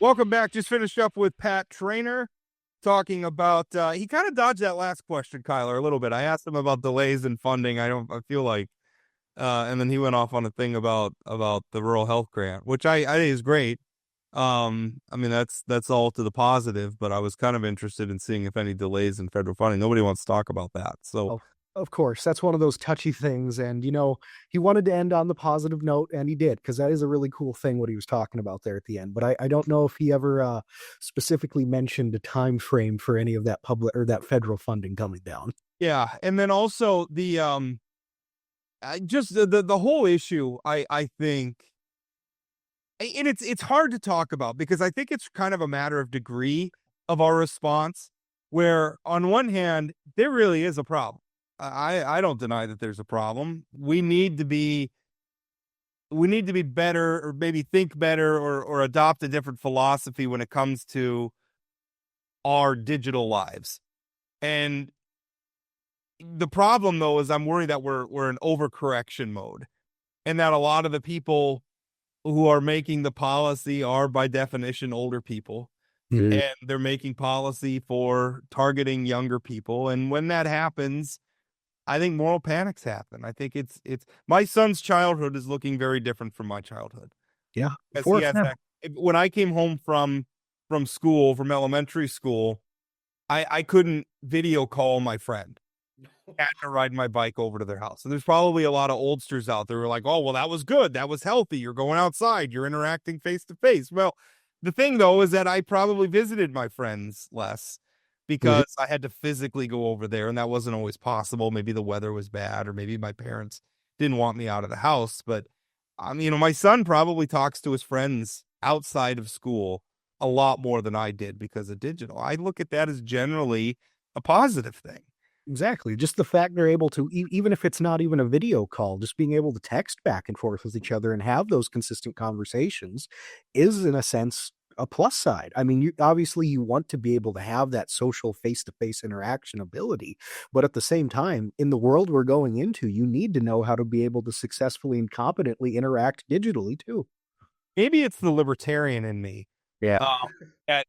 Welcome back. Just finished up with Pat Trainer talking about, he kind of dodged that last question, Kyler, a little bit. I asked him about delays in funding. I feel like, and then he went off on a thing about the rural health grant, which I think is great. I mean, that's all to the positive, but I was kind of interested in seeing if any delays in federal funding. Nobody wants to talk about that. So, Oh, of course, that's one of those touchy things, and, he wanted to end on the positive note, and he did, because that is a really cool thing what he was talking about there at the end, but I don't know if he ever, specifically mentioned a time frame for any of that public or that federal funding coming down. yeah. And then also just the whole issue, I think, and it's hard to talk about because I think it's kind of a matter of degree of our response, where on one hand, there really is a problem. I don't deny that there's a problem. We need to be better, or maybe think better, or adopt a different philosophy when it comes to our digital lives. And the problem though is I'm worried that we're in overcorrection mode, and that a lot of the people who are making the policy are by definition older people, Mhm. and they're making policy for targeting younger people. And when that happens, I think moral panics happen. I think it's my son's childhood is looking very different from my childhood, Yeah, as for he a has fam that. When I came home from school, from elementary school, I couldn't video call my friend. I had to ride my bike over to their house. And there's probably a lot of oldsters out there who are like, oh, well, that was good. That was healthy. You're going outside. You're interacting face to face. Well, the thing though is that I probably visited my friends less Mhm. because I had to physically go over there, and that wasn't always possible. Maybe the weather was bad, or maybe my parents didn't want me out of the house. But my son probably talks to his friends outside of school a lot more than I did because of digital. I look at that as generally a positive thing. Exactly, just the fact they're able to even if it's not even a video call, just being able to text back and forth with each other and have those consistent conversations is, in a sense, a plus side. I mean, you want to be able to have that social face-to-face interaction ability, but at the same time, in the world we're going into, you need to know how to be able to successfully and competently interact digitally too. Maybe it's the libertarian in me, Yeah. um,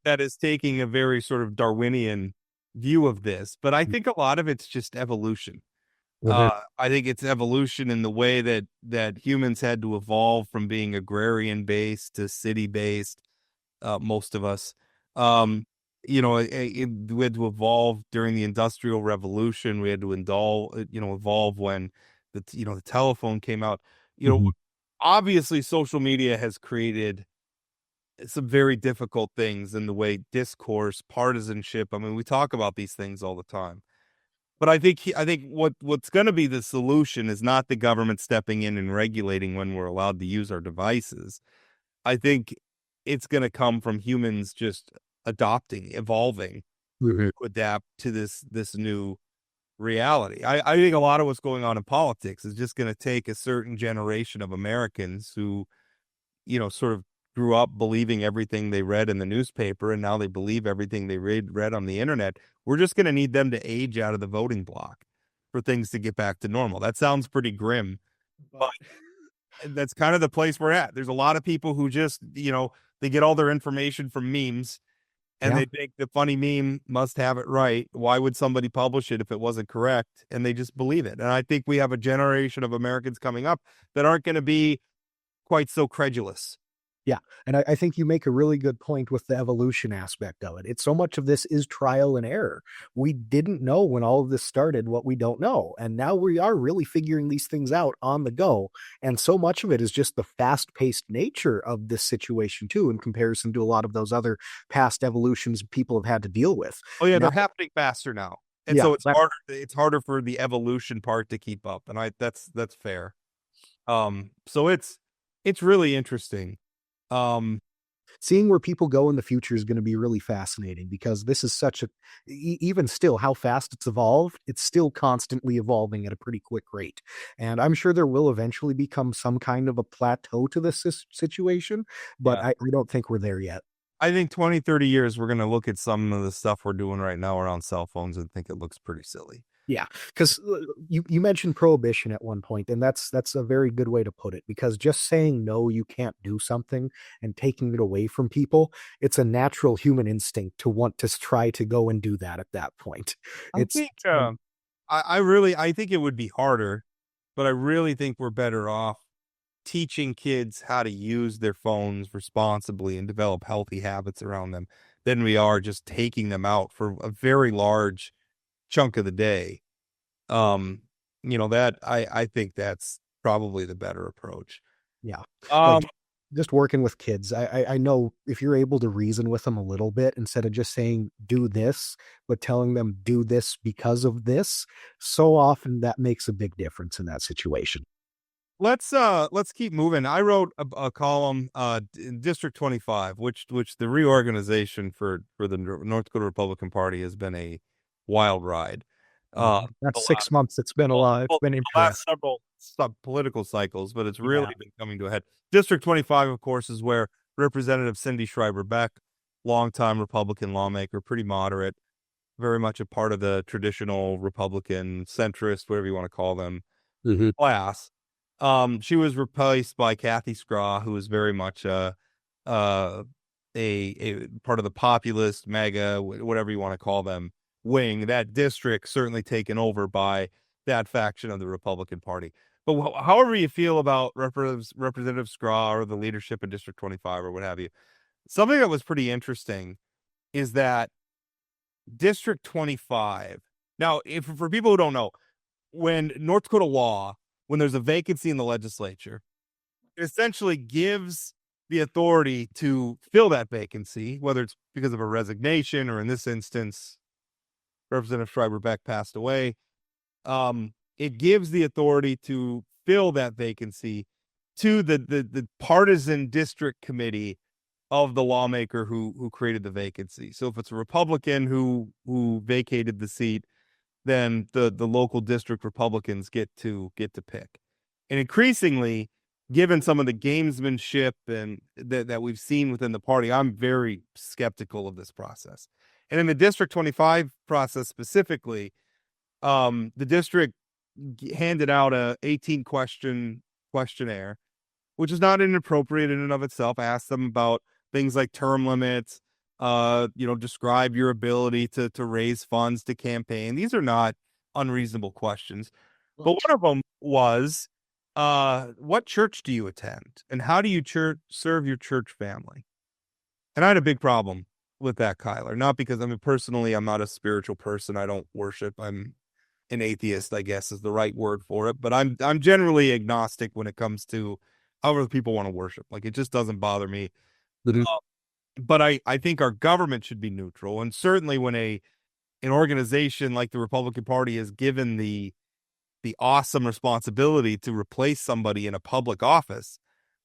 that is taking a very sort of Darwinian view of this, but I think a lot of it's just evolution. Mhm. I think it's evolution in the way that humans had to evolve from being agrarian based to city based. Most of us, um, we had to evolve during the Industrial Revolution. We had to evolve when the telephone came out. You know, Mhm. obviously, social media has created some very difficult things in the way discourse, partisanship. I mean, we talk about these things all the time. But I think what's gonna be the solution is not the government stepping in and regulating when we're allowed to use our devices. I think it's gonna come from humans just adopting, evolving Mhm. to adapt to this new reality. I think a lot of what's going on in politics is just gonna take a certain generation of Americans who, sort of grew up believing everything they read in the newspaper, and now they believe everything they read on the internet. We're just gonna need them to age out of the voting block for things to get back to normal. That sounds pretty grim, but But that's kind of the place we're at. There's a lot of people who just, they get all their information from memes, and yeah. they think the funny meme must have it right. Why would somebody publish it if it wasn't correct? And they just believe it. And I think we have a generation of Americans coming up that aren't gonna be quite so credulous. Yeah, and I think you make a really good point with the evolution aspect of it. It's so much of this is trial and error. We didn't know when all of this started what we don't know, and now we are really figuring these things out on the go, and so much of it is just the fast-paced nature of this situation too, in comparison to a lot of those other past evolutions people have had to deal with. Oh, yeah, Now they're happening faster now, and yeah, so it's harder for the evolution part to keep up, and that's fair. So it's really interesting. Um, seeing where people go in the future is going to be really fascinating because this is such a even still how fast it's evolved, it's still constantly evolving at a pretty quick rate, and I'm sure there will eventually become some kind of a plateau to this situation, but yeah, I don't think we're there yet. I think 20, 30 years, we're gonna look at some of the stuff we're doing right now around cell phones and think it looks pretty silly. Yeah, because you mentioned prohibition at one point, and that's a very good way to put it. Because just saying no, you can't do something, and taking it away from people, it's a natural human instinct to want to try to go and do that at that point. I It's think I think it would be harder, but I really think we're better off teaching kids how to use their phones responsibly and develop healthy habits around them than we are just taking them out for a very large chunk of the day. Um, that I think that's probably the better approach. yeah, like Um, just working with kids. I know if you're able to reason with them a little bit instead of just saying do this, but telling them do this because of this, so often that makes a big difference in that situation. let's keep moving. I wrote a column in District 25, which the reorganization for the North Dakota Republican Party has been a wild ride. Oh, The that's last 6 months. It's been a lot. It's well, been the last interesting. several sub political cycles, but it's really Yeah. been coming to a head. District 25, of course, is where Representative Cindy Schreiber Beck, longtime Republican lawmaker, pretty moderate, very much a part of the traditional Republican centrist, whatever you want to call them, Mhm. class. She was replaced by Kathy Scraw, who is very much uh, a part of the populist MAGA, whatever you want to call them, wing. That district certainly taken over by that faction of the Republican Party. But however you feel about Representative Scraw or the leadership in District 25 or what have you, something that was pretty interesting is that District 25. Now, if for people who don't know, when North Dakota law, when there's a vacancy in the legislature, it essentially gives the authority to fill that vacancy, whether it's because of a resignation or in this instance, Representative Schreiber Beck passed away. It gives the authority to fill that vacancy to the partisan district committee of the lawmaker who created the vacancy. So if it's a Republican who vacated the seat, then the local district Republicans get to pick. And increasingly, given some of the gamesmanship and that we've seen within the party, I'm very skeptical of this process. And in the District 25 process specifically, the district handed out a 18 questionnaire, which is not inappropriate in and of itself. I asked them about things like term limits, describe your ability to raise funds to campaign. These are not unreasonable questions. But one of them was, what church do you attend? And how do you serve your church family? And I had a big problem with that, Kyler. Not because personally, I'm not a spiritual person. I don't worship. I'm an atheist, I guess is the right word for it. But I'm generally agnostic when it comes to however people want to worship. Like it just doesn't bother me. Mhm. But I think our government should be neutral. And certainly when an organization like the Republican Party is given the awesome responsibility to replace somebody in a public office,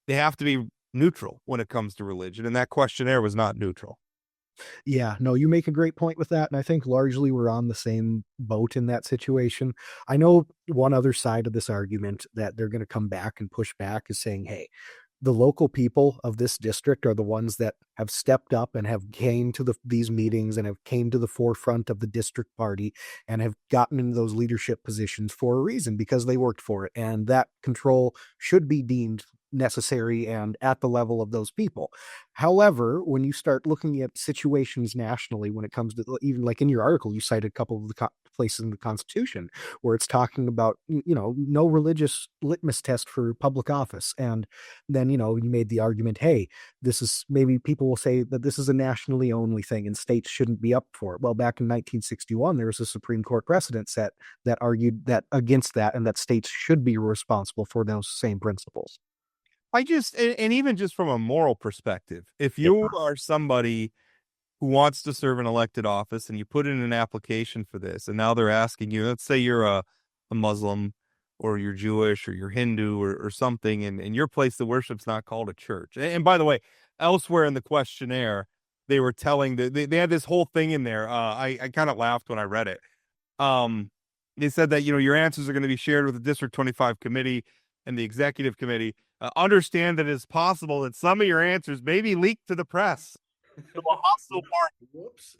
they have to be neutral when it comes to religion. And that questionnaire was not neutral. Yeah, no, you make a great point with that, and I think largely we're on the same boat in that situation. I know one other side of this argument that they're going to come back and push back is saying, hey, the local people of this district are the ones that have stepped up and have came to these meetings and have came to the forefront of the district party and have gotten into those leadership positions for a reason because they worked for it, and that control should be deemed necessary and at the level of those people. However, when you start looking at situations nationally, when it comes to even like in your article, you cited a couple of the places in the Constitution where it's talking about, no religious litmus test for public office. And then, you made the argument, hey, this is maybe people will say that this is a nationally only thing and states shouldn't be up for it. Well, back in 1961, there was a Supreme Court precedent set that argued that against that and that states should be responsible for those same principles. And even just from a moral perspective, if Yeah. you are somebody who wants to serve an elected office and you put in an application for this, and now they're asking you, let's say you're a Muslim or you're Jewish or you're Hindu or something, and your place of worship's not called a church. And by the way, elsewhere in the questionnaire, they were telling they had this whole thing in there. I kind of laughed when I read it. Um, they said that, your answers are going to be shared with the District 25 committee and the executive committee. Understand that it's possible that some of your answers may be leaked to the press. So a hostile party. Whoops.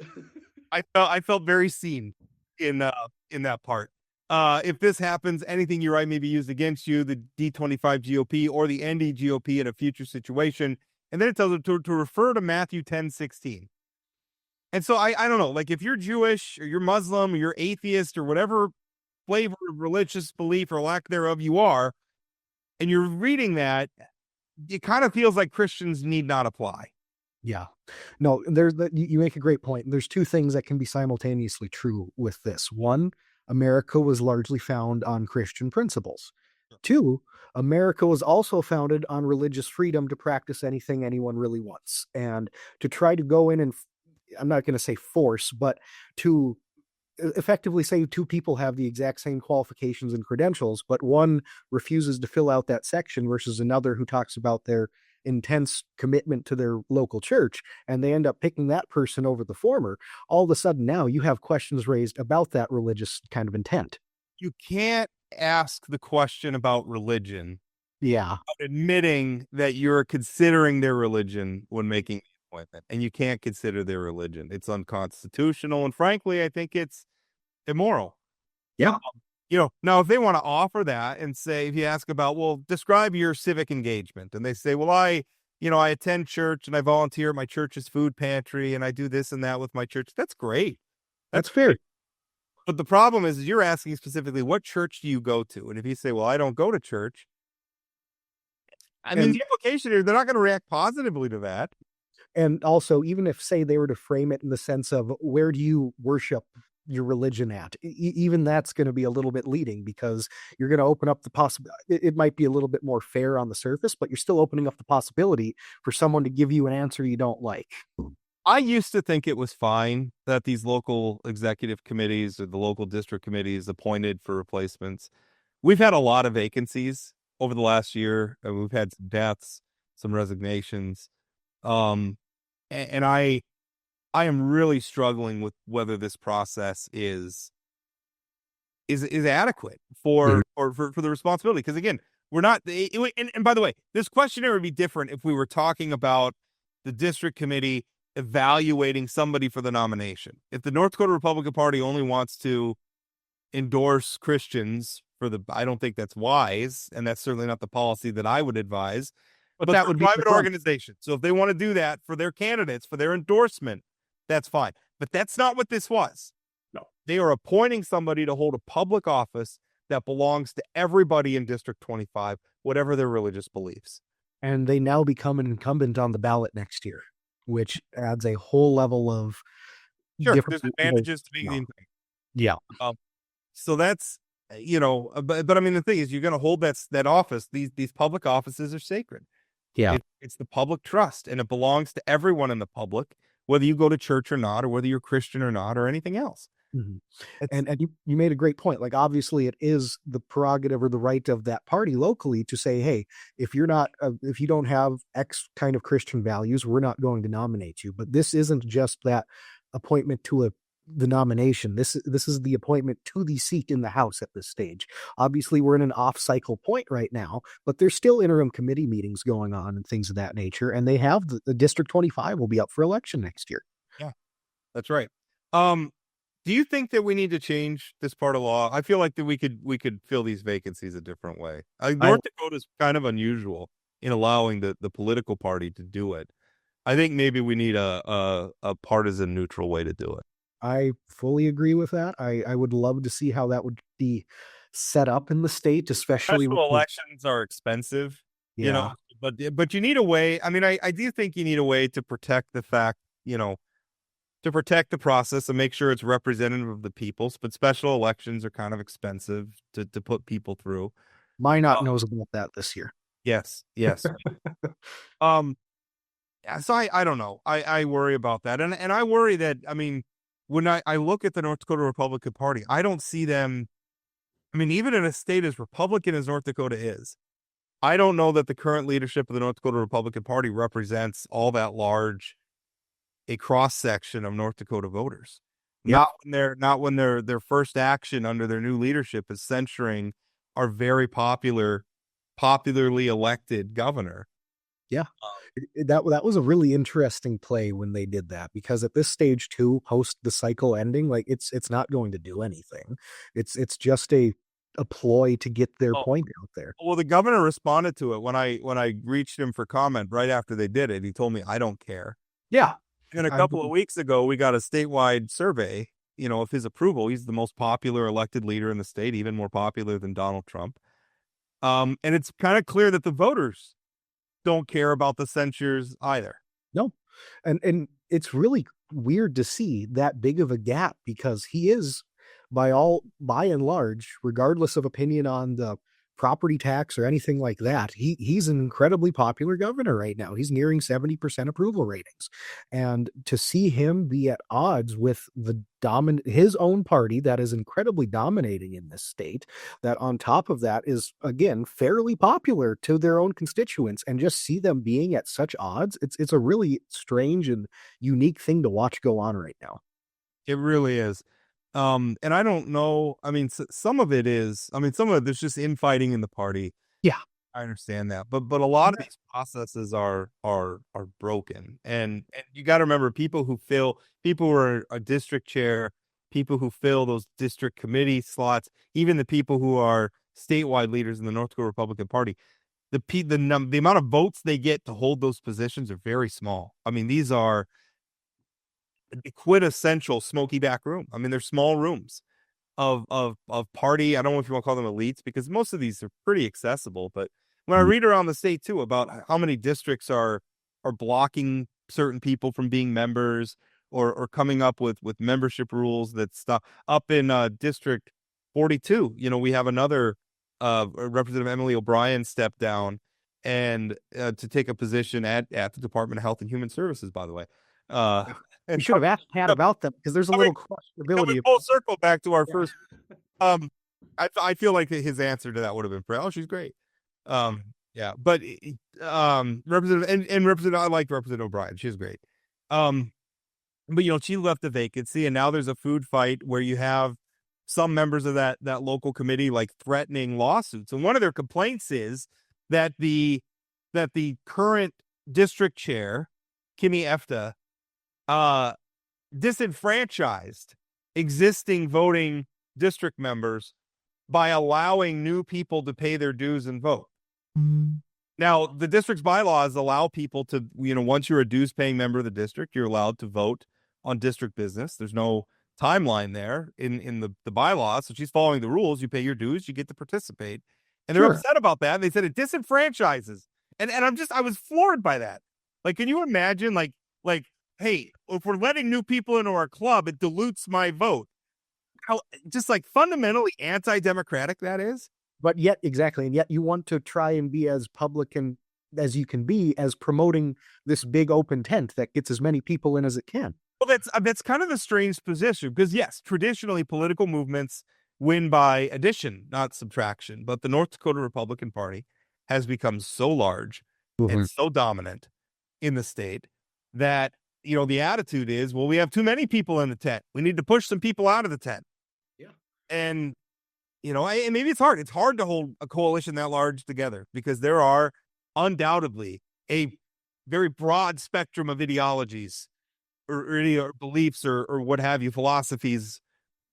I felt very seen in that part. If this happens, anything you write may be used against you, the D25 GOP or the ND GOP in a future situation. And then it tells it to refer to Matthew 10:16. And so I don't know, like if you're Jewish or you're Muslim or you're atheist or whatever flavor of religious belief or lack thereof you are, and you're reading that, it kind of feels like Christians need not apply. Yeah. No, you make a great point. There's two things that can be simultaneously true with this. One, America was largely found on Christian principles. Two, America was also founded on religious freedom to practice anything anyone really wants. And to try to go in and, I'm not going to say force, but to effectively say two people have the exact same qualifications and credentials, but one refuses to fill out that section versus another who talks about their intense commitment to their local church, and they end up picking that person over the former. All of a sudden now you have questions raised about that religious kind of intent. You can't ask the question about religion Yeah. admitting that you're considering their religion when making the appointment, and you can't consider their religion. It's unconstitutional, and frankly, I think it's immoral. Yeah. Now if they want to offer that and say, if you ask about, well, describe your civic engagement, and they say, well, I attend church and I volunteer at my church's food pantry and I do this and that with my church. That's great. That's fair. But the problem is you're asking specifically, what church do you go to? And if you say, well, I don't go to church, I mean, the implication here, they're not going to react positively to that. And also, even if, say, they were to frame it in the sense of where do you worship your religion at, even that's going to be a little bit leading, because you're going to open up the possibility. It might be a little bit more fair on the surface, but you're still opening up the possibility for someone to give you an answer you don't like. I used to think it was fine that these local executive committees or the local district committees appointed for replacements. We've had a lot of vacancies over the last year, and we've had some deaths, some resignations. And I am really struggling with whether this process is adequate for the responsibility. Because again, we're not. And by the way, this questionnaire would be different if we were talking about the district committee evaluating somebody for the nomination. If the North Dakota Republican Party only wants to endorse Christians I don't think that's wise, and that's certainly not the policy that I would advise. But that would be a private organization. So if they want to do that for their candidates, for their endorsement, that's fine. But that's not what this was. No. They are appointing somebody to hold a public office that belongs to everybody in District 25, whatever their religious beliefs. And they now become an incumbent on the ballot next year, which adds a whole level of different advantages to being the incumbent. Yeah. So that's, but I mean, the thing is, you're going to hold that office. These public offices are sacred. Yeah. It's the public trust, and it belongs to everyone in the public, whether you go to church or not, or whether you're Christian or not, or anything else. Mm-hmm. And you made a great point. Like, obviously it is the prerogative or the right of that party locally to say, hey, if you don't have X kind of Christian values, we're not going to nominate you. But this isn't just that appointment to the nomination. This is the appointment to the seat in the House at this stage. Obviously, we're in an off-cycle point right now, but there's still interim committee meetings going on and things of that nature. And they have the District 25 will be up for election next year. Yeah, that's right. Do you think that we need to change this part of law? I feel like that we could fill these vacancies a different way. North Dakota is kind of unusual in allowing the political party to do it. I think maybe we need a partisan neutral way to do it. I fully agree with that. I would love to see how that would be set up in the state, especially special elections are expensive, but you need a way. I mean, I do think you need a way to protect the fact, to protect the process and make sure it's representative of the peoples. But special elections are kind of expensive to put people through. Minot knows about that this year. Yes. So I don't know. I worry about that, and I worry that, I mean, when I look at the North Dakota Republican Party, I don't see them. I mean, even in a state as Republican as North Dakota is, I don't know that the current leadership of the North Dakota Republican Party represents all that large a cross section of North Dakota voters. Yep. Not when their first action under their new leadership is censuring our very popularly elected governor. Yeah. Um, That was a really interesting play when they did that, because at this stage too, post the cycle ending, like it's not going to do anything. It's just a ploy to get their oh, point out there. well, the governor responded to it when I reached him for comment right after they did it. He told me, "I don't care." Yeah. And a I couple of weeks ago, we got a statewide survey, of his approval. He's the most popular elected leader in the state, even more popular than Donald Trump. And it's kind of clear that the voters don't care about the censures either. No. And it's really weird to see that big of a gap, because he is, by and large, regardless of opinion on the property tax or anything like that, he's an incredibly popular governor right now. He's nearing 70% approval ratings. And to see him be at odds with his own party that is incredibly dominating in this state, that on top of that is again fairly popular to their own constituents, and just see them being at such odds, it's a really strange and unique thing to watch go on right now. It really is. And I don't know. I mean, some of it is. I mean, some of it there's just infighting in the party. Yeah. I understand that, but a lot of these processes are broken, and you got to remember people who are a district chair, people who fill those district committee slots, even the people who are statewide leaders in the North Dakota Republican Party. The amount of votes they get to hold those positions are very small. I mean, these are quintessential smoky back room. I mean, they're small rooms of party. I don't know if you want to call them elites, because most of these are pretty accessible. But when I read around the state too about how many districts are blocking certain people from being members, or coming up with membership rules that stop up in District 42. We have another Representative Emily O'Brien step down and to take a position at the Department of Health and Human Services, by the way. We And should have asked Pat about them, because there's a little coming questionability. full circle back to our first. Um, I feel like his answer to that would have been, "Oh, she's great." Yeah, but Representative, I like Representative O'Brien. She's great. But she left the vacancy, and now there's a food fight where you have some members of that local committee like threatening lawsuits, and one of their complaints is that the current district chair, Kimmy Efta, disenfranchised existing voting district members by allowing new people to pay their dues and vote. Now, the district's bylaws allow people to, once you're a dues paying member of the district, you're allowed to vote on district business. There's no timeline there in the bylaws. So she's following the rules. You pay your dues, you get to participate. And they're upset about that. They said it disenfranchises. And I was floored by that. Like, can you imagine, like, hey, if we're letting new people into our club, it dilutes my vote. How just like fundamentally anti-democratic that is. But yet, exactly, and yet you want to try and be as public and as you can be, as promoting this big open tent that gets as many people in as it can. Well, that's kind of a strange position, because yes, traditionally political movements win by addition, not subtraction. But the North Dakota Republican Party has become so large and so dominant in the state that the attitude is, well, we have too many people in the tent. We need to push some people out of the tent. Yeah, and and maybe it's hard. It's hard to hold a coalition that large together, because there are undoubtedly a very broad spectrum of ideologies or beliefs or what have you, philosophies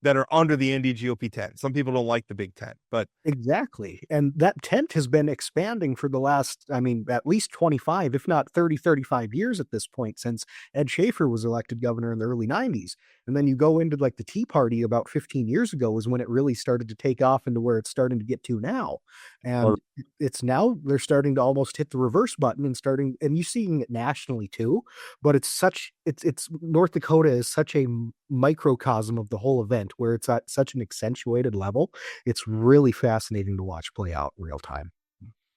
that are under the NDGOP tent. Some people don't like the big tent, but exactly. And that tent has been expanding for the last, at least 25, if not 30, 35 years at this point, since Ed Schaefer was elected governor in the early 90s. And then you go into like the Tea Party about 15 years ago is when it really started to take off into where it's starting to get to now. And it's now they're starting to almost hit the reverse button and you're seeing it nationally too. But it's North Dakota is such a microcosm of the whole event, where it's at such an accentuated level. It's really fascinating to watch play out in real time.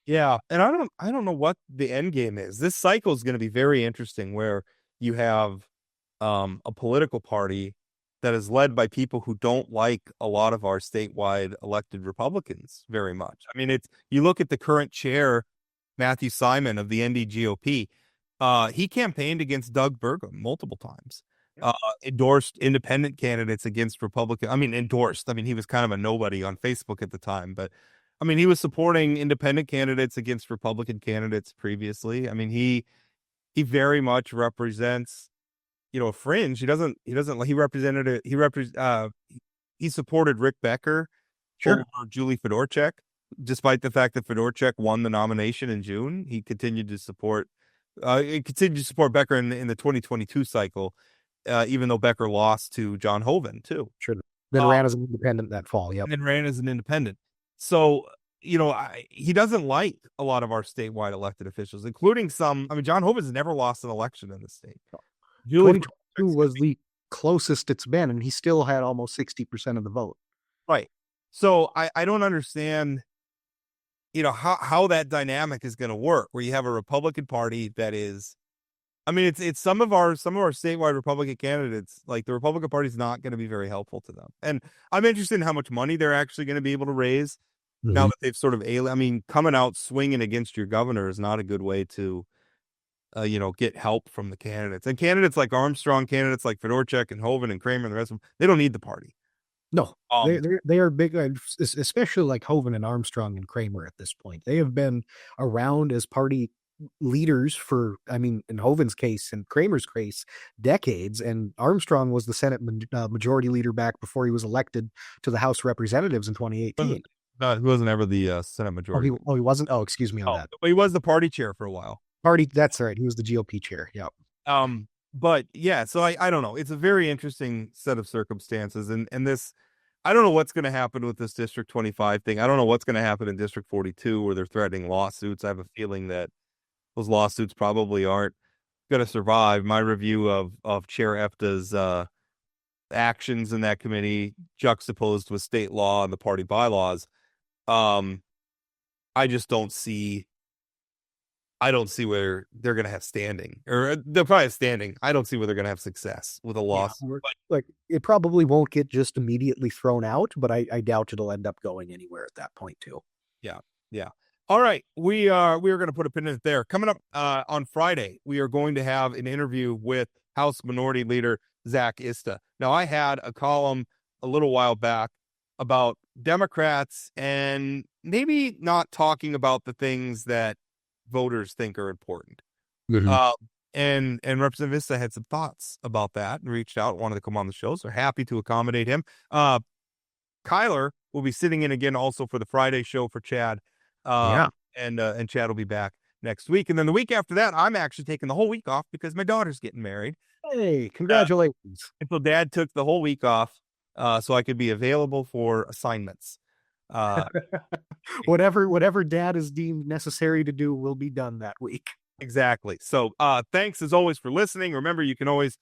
Yeah, and I don't know what the end game is. This cycle is going to be very interesting, where you have a political party that is led by people who don't like a lot of our statewide elected Republicans very much. I mean, you look at the current chair, Matthew Simon of the NDGOP. He campaigned against Doug Burgum multiple times. Endorsed independent candidates against Republican. I mean, endorsed. I mean, he was kind of a nobody on Facebook at the time, but I mean, he was supporting independent candidates against Republican candidates previously. I mean, he very much represents, a fringe. He supported Rick Becker Sure. over Julie Fedorchak, despite the fact that Fedorchak won the nomination in June. He continued to support Becker in the 2022 cycle, even though Becker lost to John Hoeven too. Sure. Then ran as an independent that fall. Yep. And then ran as an independent. So, he doesn't like a lot of our statewide elected officials, including some. I mean, John Hoeven has never lost an election in the state. 2022 was the closest it's been, and he still had almost 60% of the vote. Right. So I don't understand, how that dynamic is going to work, where you have a Republican Party that is, I mean, it's some of our statewide Republican candidates, like the Republican Party is not going to be very helpful to them. And I'm interested in how much money they're actually going to be able to raise now that they've sort of coming out swinging against your governor is not a good way to, get help from the candidates. And candidates like Armstrong, candidates like Fedorchak and Hoeven and Kramer and the rest of them, they don't need the party. No, they are big, especially like Hoeven and Armstrong and Kramer at this point. They have been around as party leaders for, in Hoeven's case and Kramer's case, decades. And Armstrong was the Senate majority leader back before he was elected to the House of Representatives in 2018. No, he wasn't ever the Senate majority. He wasn't? Oh, excuse me on that. But he was the party chair for a while. That's right. He was the GOP chair. Yep. But yeah, so I don't know. It's a very interesting set of circumstances. And this, I don't know what's going to happen with this District 25 thing. I don't know what's going to happen in District 42 where they're threatening lawsuits. I have a feeling that those lawsuits probably aren't going to survive. My review of Chair EFTA's actions in that committee juxtaposed with state law and the party bylaws. I just don't see where they're going to have standing, or they'll probably have standing. I don't see where they're going to have success with a lawsuit. Like, it probably won't get just immediately thrown out, but I doubt it'll end up going anywhere at that point too. Yeah. All right. We are going to put a pin in it there. Coming up on Friday, we are going to have an interview with House Minority Leader Zach Ista. Now, I had a column a little while back about Democrats and maybe not talking about the things that voters think are important. And Representative Ista had some thoughts about that and reached out, wanted to come on the show. So happy to accommodate him. Kyler will be sitting in again also for the Friday show for Chad. And Chad will be back next week. And then the week after that, I'm actually taking the whole week off because my daughter's getting married. Hey, congratulations. And so Dad took the whole week off so I could be available for assignments. Whatever Dad is deemed necessary to do will be done that week. Exactly. So thanks as always for listening. Remember, you can always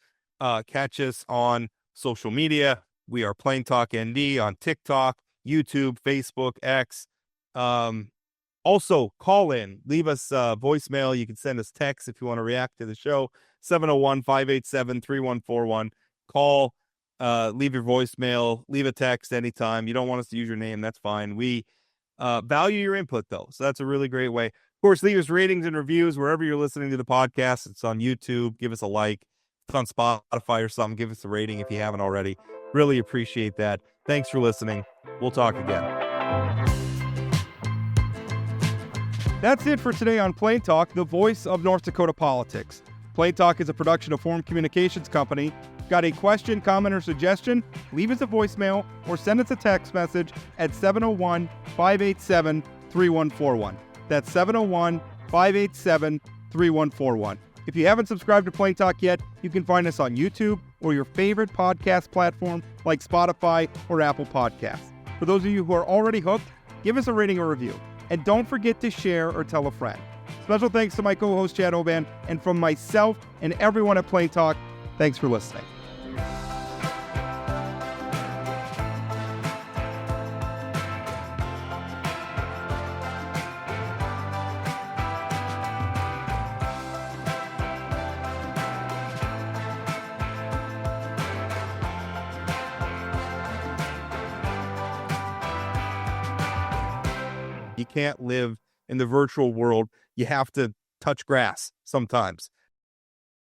catch us on social media. We are Plain Talk ND on TikTok, YouTube, Facebook, X. Also, call in, leave us voicemail. You can send us text if you want to react to the show. 701-587-3141. Call, leave your voicemail, leave a text anytime. You don't want us to use your name, that's fine. We value your input, though, so that's a really great way. Of course, leave us ratings and reviews wherever you're listening to the podcast. It's on YouTube. Give us a like. It's on Spotify or something. Give us a rating if you haven't already. Really appreciate that. Thanks for listening. We'll talk again. That's it for today on Plain Talk, the voice of North Dakota politics. Plain Talk is a production of Forum Communications Company. Got a question, comment, or suggestion? Leave us a voicemail or send us a text message at 701-587-3141. That's 701-587-3141. If you haven't subscribed to Plain Talk yet, you can find us on YouTube or your favorite podcast platform like Spotify or Apple Podcasts. For those of you who are already hooked, give us a rating or review. And don't forget to share or tell a friend. Special thanks to my co-host Chad Oban, and from myself and everyone at Plain Talk, thanks for listening. You can't live in the virtual world. You have to touch grass sometimes.